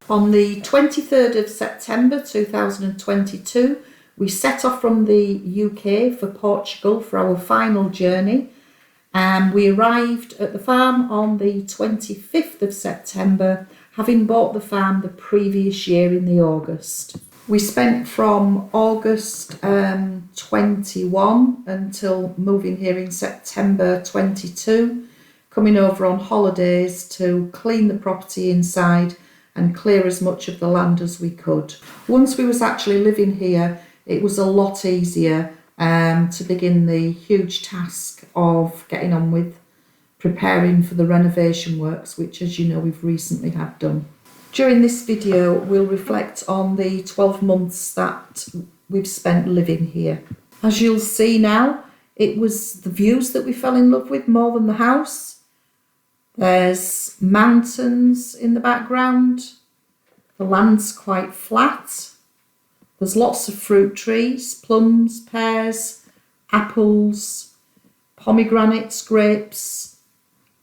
On the 23rd of September 2022, we set off from the UK for Portugal for our final journey, and we arrived at the farm on the 25th of September, having bought the farm the previous year in the August. We spent from August 21 until moving here in September 22, coming over on holidays to clean the property inside and clear as much of the land as we could. Once we was actually living here, it was a lot easier to begin the huge task of getting on with preparing for the renovation works, which, as you know, we've recently had done. During this video, we'll reflect on the 12 months that we've spent living here. As you'll see now, it was the views that we fell in love with more than the house. There's mountains in the background. The land's quite flat. There's lots of fruit trees, plums, pears, apples, pomegranates, grapes,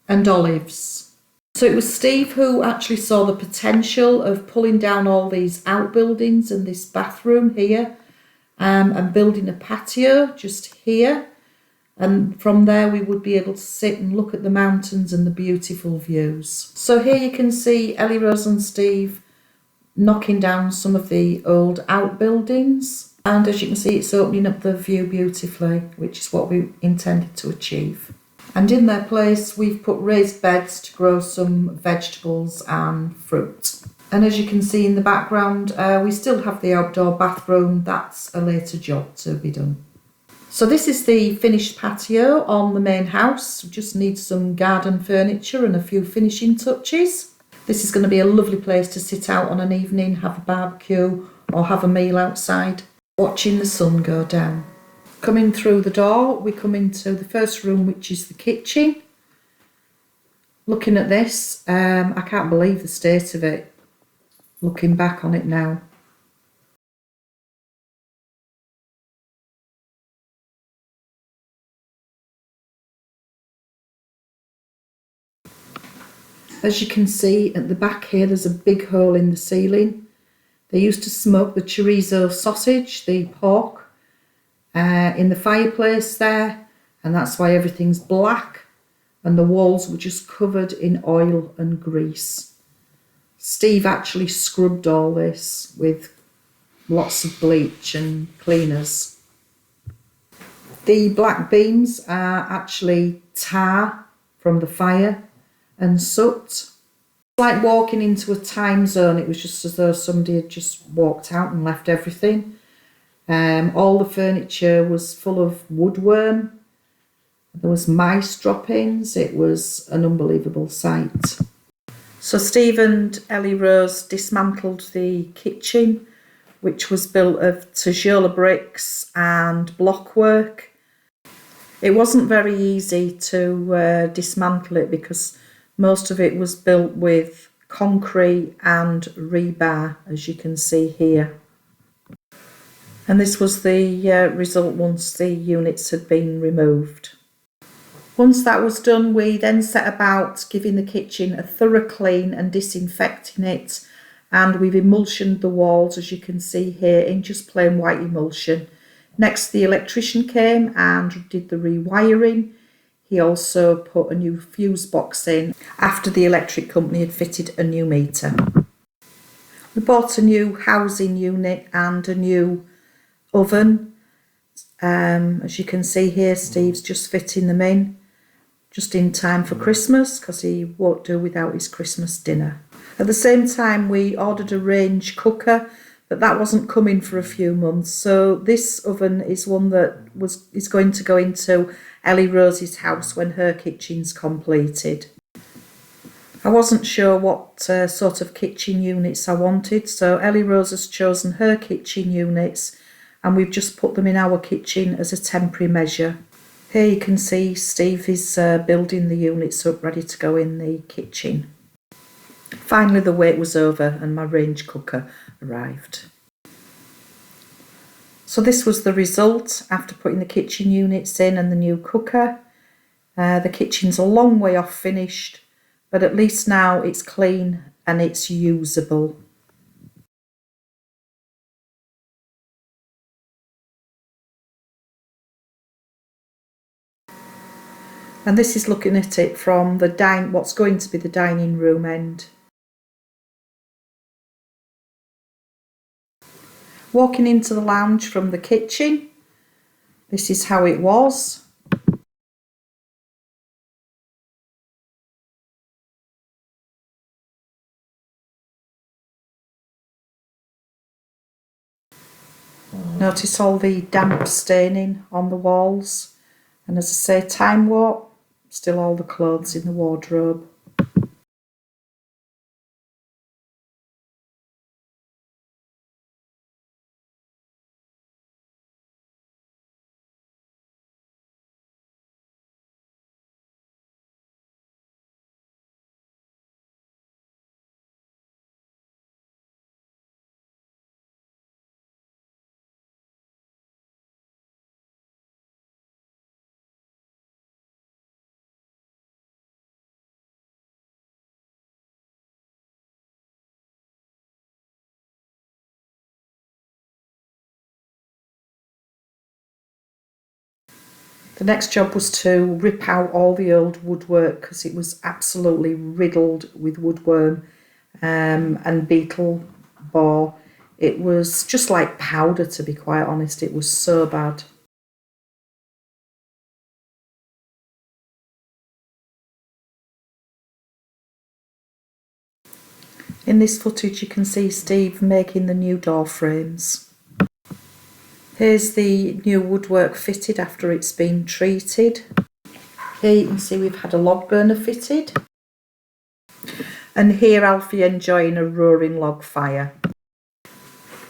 and olives. So it was Steve who actually saw the potential of pulling down all these outbuildings and this bathroom here, and building a patio just here. And from there we would be able to sit and look at the mountains and the beautiful views. So here you can see Ellie Rose and Steve knocking down some of the old outbuildings. And as you can see, it's opening up the view beautifully, which is what we intended to achieve. And in their place, we've put raised beds to grow some vegetables and fruit. And as you can see in the background, we still have the outdoor bathroom. That's a later job to be done. So this is the finished patio on the main house. We just need some garden furniture and a few finishing touches. This is going to be a lovely place to sit out on an evening, have a barbecue or have a meal outside, watching the sun go down. Coming through the door, we come into the first room, which is the kitchen. Looking at this, I can't believe the state of it, looking back on it now. As you can see at the back here, there's a big hole in the ceiling. They used to smoke the chorizo sausage, the pork, in the fireplace there, and that's why everything's black and the walls were just covered in oil and grease. Steve actually scrubbed all this with lots of bleach and cleaners. The black beams are actually tar from the fire and soot. It's like walking into a time zone. It was just as though somebody had just walked out and left everything. All the furniture was full of woodworm. There was mice droppings. It was an unbelievable sight. So Steve and Ellie Rose dismantled the kitchen, which was built of Tajola bricks and blockwork. It wasn't very easy to dismantle it because most of it was built with concrete and rebar, as you can see here. And this was the result once the units had been removed. Once that was done, we then set about giving the kitchen a thorough clean and disinfecting it. And we've emulsioned the walls, as you can see here, in just plain white emulsion. Next, the electrician came and did the rewiring. He also put a new fuse box in after the electric company had fitted a new meter. We bought a new housing unit and a new oven. As you can see here, Steve's just fitting them in, just in time for Christmas, because he won't do without his Christmas dinner. At the same time, we ordered a range cooker, but that wasn't coming for a few months. So this oven is one that is going to go into Ellie Rose's house when her kitchen's completed. I wasn't sure what sort of kitchen units I wanted, so Ellie Rose has chosen her kitchen units and we've just put them in our kitchen as a temporary measure. Here you can see Steve is building the units up ready to go in the kitchen. Finally the wait was over and my range cooker arrived. So this was the result after putting the kitchen units in and the new cooker. The kitchen's a long way off finished, but at least now it's clean and it's usable. And this is looking at it from the what's going to be the dining room end. Walking into the lounge from the kitchen, this is how it was. Notice all the damp staining on the walls, and as I say, time warp, still all the clothes in the wardrobe. The next job was to rip out all the old woodwork because it was absolutely riddled with woodworm and beetle boar. It was just like powder, to be quite honest. It was so bad. In this footage you can see Steve making the new door frames. Here's the new woodwork fitted after it's been treated. Here you can see we've had a log burner fitted. And here Alfie enjoying a roaring log fire.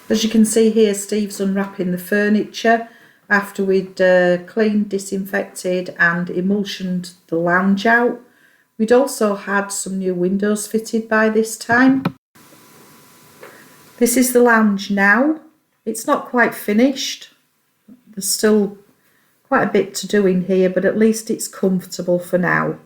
As you can see here, Steve's unwrapping the furniture after we'd cleaned, disinfected and emulsioned the lounge out. We'd also had some new windows fitted by this time. This is the lounge now. It's not quite finished. There's still quite a bit to do in here, but at least it's comfortable for now.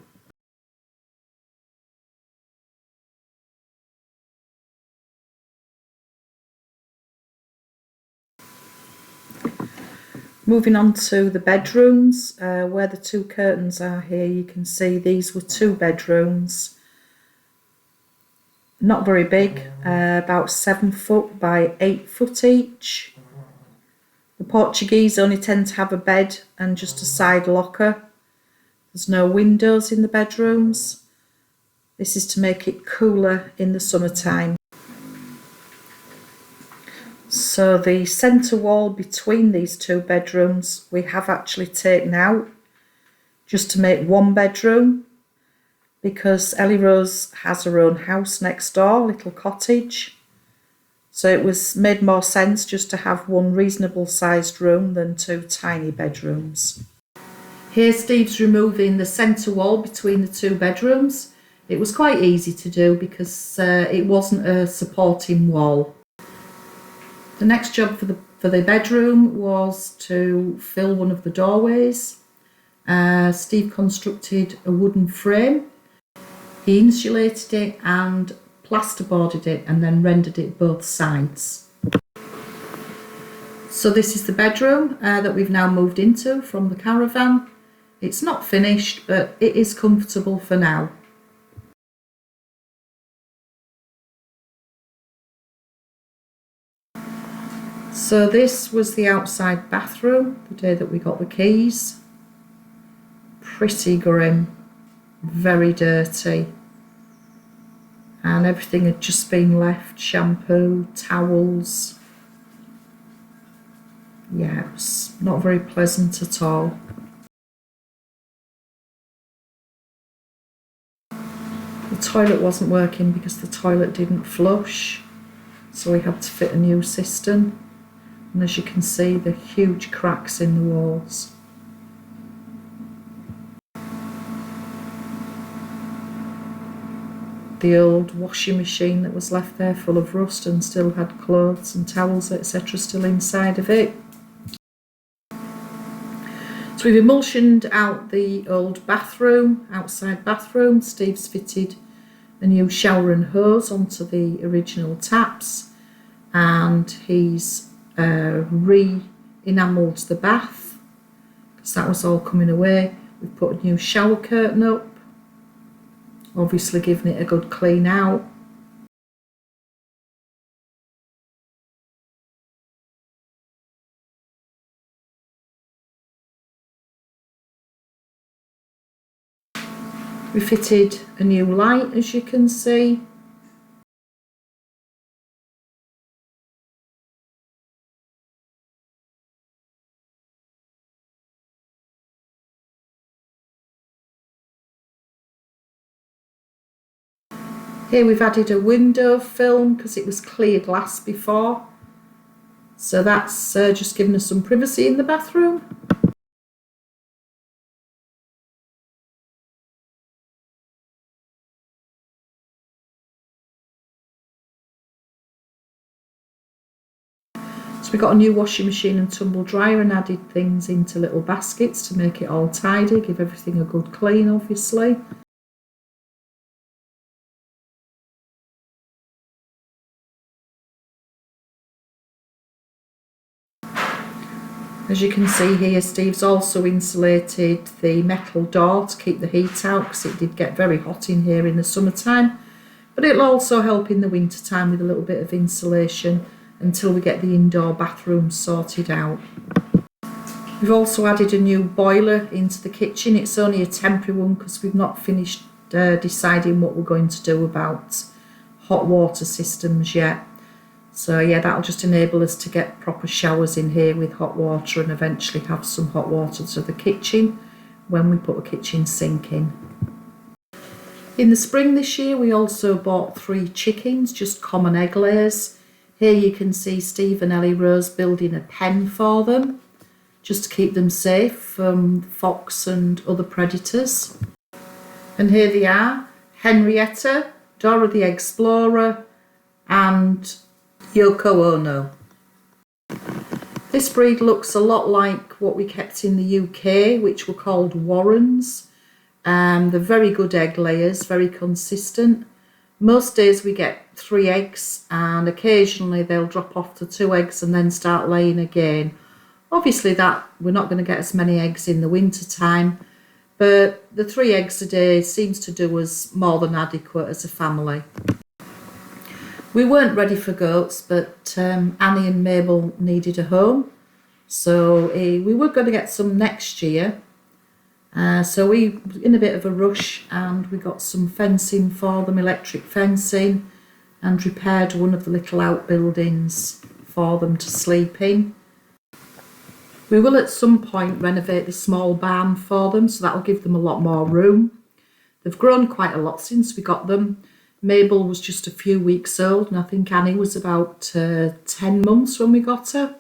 Moving on to the bedrooms, where the two curtains are here, you can see these were two bedrooms. Not very big, about 7 foot by 8 foot each. The Portuguese only tend to have a bed and just a side locker. There's no windows in the bedrooms. This is to make it cooler in the summertime. So the centre wall between these two bedrooms we have actually taken out just to make one bedroom, because Ellie Rose has her own house next door, little cottage. So it was made more sense just to have one reasonable sized room than two tiny bedrooms. Here Steve's removing the centre wall between the two bedrooms. It was quite easy to do because it wasn't a supporting wall. The next job for the bedroom was to fill one of the doorways. Steve constructed a wooden frame. He insulated it and plasterboarded it and then rendered it both sides. So this is the bedroom that we've now moved into from the caravan. It's not finished, but it is comfortable for now. So this was the outside bathroom the day that we got the keys. Pretty grim, very dirty. And everything had just been left, shampoo, towels. Yeah, it was not very pleasant at all. The toilet wasn't working because the toilet didn't flush, so we had to fit a new cistern. And as you can see, the huge cracks in the walls. The old washing machine that was left there full of rust and still had clothes and towels, etc. still inside of it. So we've emulsioned out the old bathroom, outside bathroom. Steve's fitted a new shower and hose onto the original taps, and he's re-enamelled the bath because that was all coming away. We've put a new shower curtain up, obviously giving it a good clean out. We fitted a new light, as you can see. Here we've added a window film because it was clear glass before. So that's just giving us some privacy in the bathroom. So we got a new washing machine and tumble dryer and added things into little baskets to make it all tidy, give everything a good clean obviously. As you can see here, Steve's also insulated the metal door to keep the heat out because it did get very hot in here in the summertime. But it'll also help in the winter time with a little bit of insulation until we get the indoor bathroom sorted out. We've also added a new boiler into the kitchen. It's only a temporary one because we've not finished deciding what we're going to do about hot water systems yet. So yeah, that'll just enable us to get proper showers in here with hot water and eventually have some hot water to the kitchen when we put a kitchen sink in. In the spring this year, we also bought 3 chickens, just common egg layers. Here you can see Steve and Ellie Rose building a pen for them, just to keep them safe from fox and other predators. And here they are, Henrietta, Dora the Explorer and Yoko Ono. This breed looks a lot like what we kept in the UK, which were called Warrens. They're very good egg layers, very consistent. Most days we get 3 eggs and occasionally they'll drop off to 2 eggs and then start laying again. Obviously that we're not going to get as many eggs in the winter time, but the 3 eggs a day seems to do us more than adequate as a family. We weren't ready for goats, but Annie and Mabel needed a home, so we were going to get some next year. So we were in a bit of a rush and we got some fencing for them, electric fencing, and repaired one of the little outbuildings for them to sleep in. We will at some point renovate the small barn for them, so that'll give them a lot more room. They've grown quite a lot since we got them. Mabel was just a few weeks old and I think Annie was about 10 months when we got her.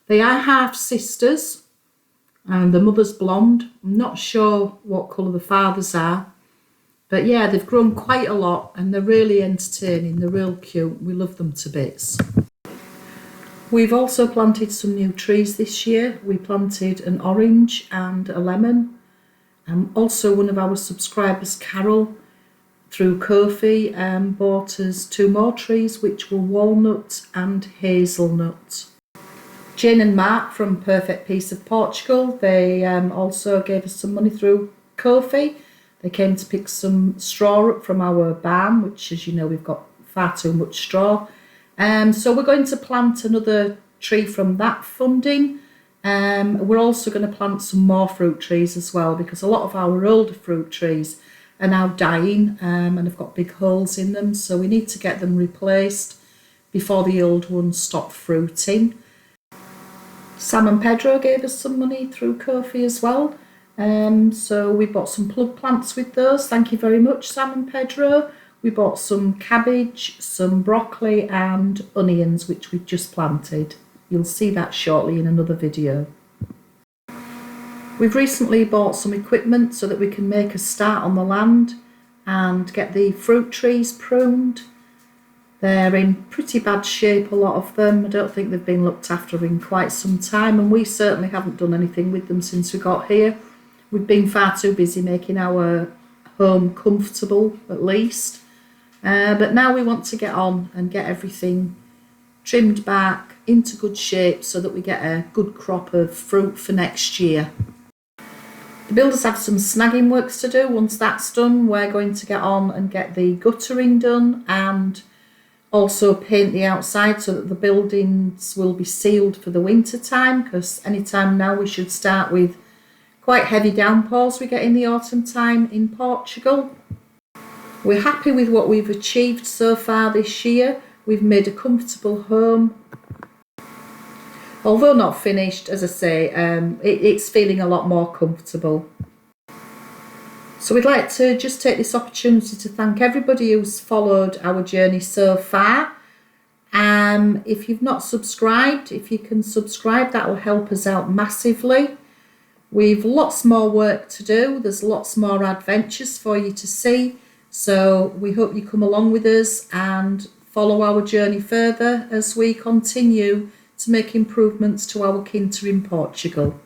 They are half sisters and the mother's blonde. I'm not sure what colour the fathers are, but yeah, they've grown quite a lot and they're really entertaining, they're real cute, we love them to bits. We've also planted some new trees this year. We planted an orange and a lemon. Also one of our subscribers, Carol, through Ko-fi, bought us 2 more trees, which were walnut and hazelnut. Jane and Mark from Perfect Piece of Portugal, they also gave us some money through Ko-fi. They came to pick some straw up from our barn, which, as you know, we've got far too much straw. So we're going to plant another tree from that funding. We're also going to plant some more fruit trees as well, because a lot of our older fruit trees are now dying and have got big holes in them, so we need to get them replaced before the old ones stop fruiting. Sam and Pedro gave us some money through Ko-fi as well, so we bought some plug plants with those. Thank you very much, Sam and Pedro. We bought some cabbage, some broccoli and onions, which we've just planted. You'll see that shortly in another video. We've recently bought some equipment so that we can make a start on the land and get the fruit trees pruned. They're in pretty bad shape, a lot of them. I don't think they've been looked after in quite some time, and we certainly haven't done anything with them since we got here. We've been far too busy making our home comfortable, at least. But now we want to get on and get everything trimmed back into good shape so that we get a good crop of fruit for next year. The builders have some snagging works to do. Once that's done, we're going to get on and get the guttering done and also paint the outside so that the buildings will be sealed for the winter time, because anytime now we should start with quite heavy downpours we get in the autumn time in Portugal. We're happy with what we've achieved so far this year. We've made a comfortable home. Although not finished, as I say, it's feeling a lot more comfortable. So we'd like to just take this opportunity to thank everybody who's followed our journey so far. If you've not subscribed, if you can subscribe, that will help us out massively. We've lots more work to do. There's lots more adventures for you to see. So we hope you come along with us and follow our journey further as we continue to make improvements to our quinta in Portugal.